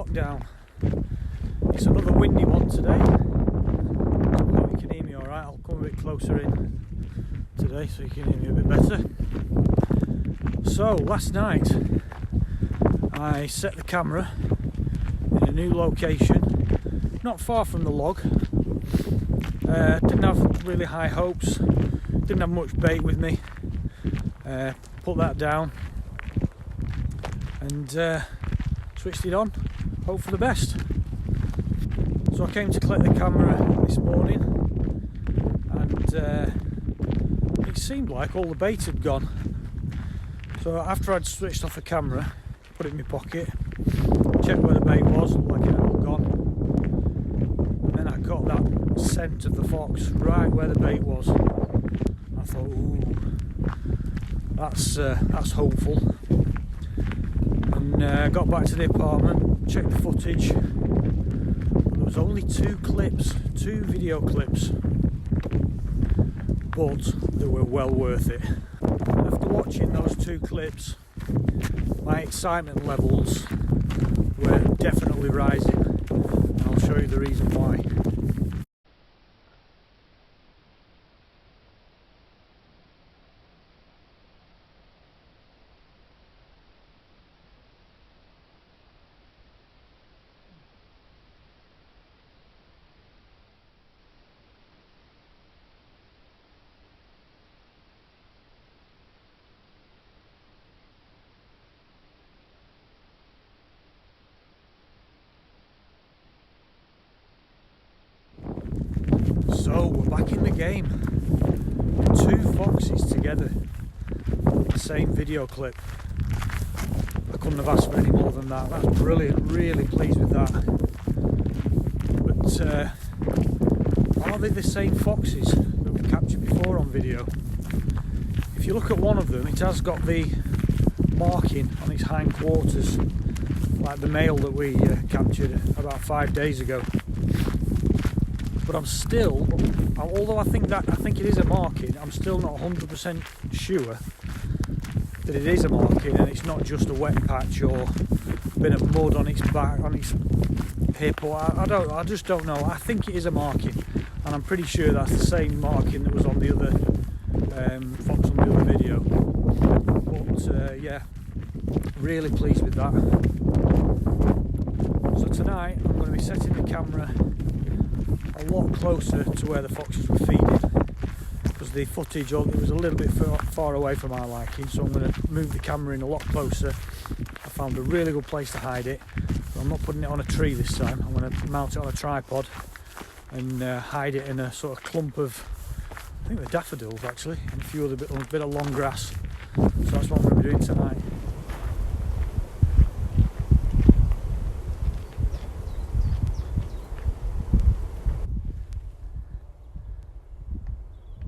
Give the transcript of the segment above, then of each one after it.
lockdown. It's another windy one today. I hope you can hear me alright. I'll come a bit closer in today so you can hear me a bit better. So last night I set the camera in a new location, not far from the log. Didn't have really high hopes, didn't have much bait with me. Put that down and switched it on, hope for the best. So I came to collect the camera this morning and it seemed like all the bait had gone. So after I'd switched off the camera, put it in my pocket, checked where the bait was, looked like it had all gone. And then I got that scent of the fox right where the bait was. I thought, ooh, that's hopeful. And got back to the apartment, checked the footage. There was only two video clips, but they were well worth it. After watching those two clips, my excitement levels were definitely rising, and I'll show you the reason why. So we're back in the game. Two foxes together. The same video clip. I couldn't have asked for any more than that. That's brilliant. Really pleased with that. But are they the same foxes that we captured before on video? If you look at one of them, it has got the marking on its hind quarters, like the male that we captured about 5 days ago. But I'm still, although I think it is a marking, I'm still not 100% sure that it is a marking and it's not just a wet patch or a bit of mud on its back, on its hip, or I just don't know. I think it is a marking, and I'm pretty sure that's the same marking that was on the other fox on the other video. But yeah, really pleased with that. So tonight I'm going to be setting the camera a lot closer to where the foxes were feeding, because the footage it was a little bit far away from my liking, so I'm going to move the camera in a lot closer. I found a really good place to hide it, but I'm not putting it on a tree this time. I'm going to mount it on a tripod and hide it in a sort of clump of, I think they're daffodils actually, and a few other bit of long grass. So that's what I'm going to be doing tonight.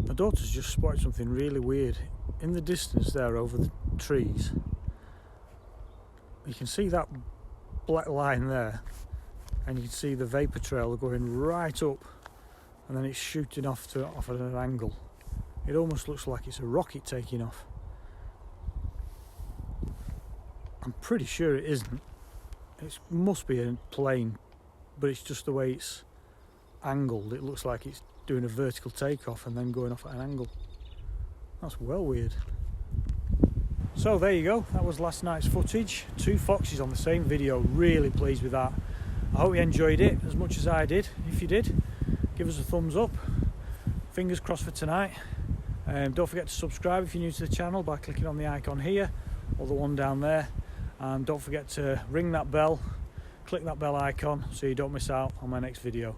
My daughter's just spotted something really weird. In the distance there over the trees, you can see that black line there, and you can see the vapour trail going right up, and then it's shooting off at an angle. It almost looks like it's a rocket taking off. I'm pretty sure it isn't. It must be a plane, but it's just the way it's angled. It looks like it's doing a vertical takeoff and then going off at an angle. That's well weird. So there you go, that was last night's footage. Two foxes on the same video. Really pleased with that. I hope you enjoyed it as much as I did. If you did, give us a thumbs up. Fingers crossed for tonight. Don't forget to subscribe if you're new to the channel by clicking on the icon here or the one down there, and don't forget to ring that bell, click that bell icon so you don't miss out on my next video.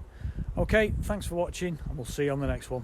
Okay, thanks for watching, and we'll see you on the next one.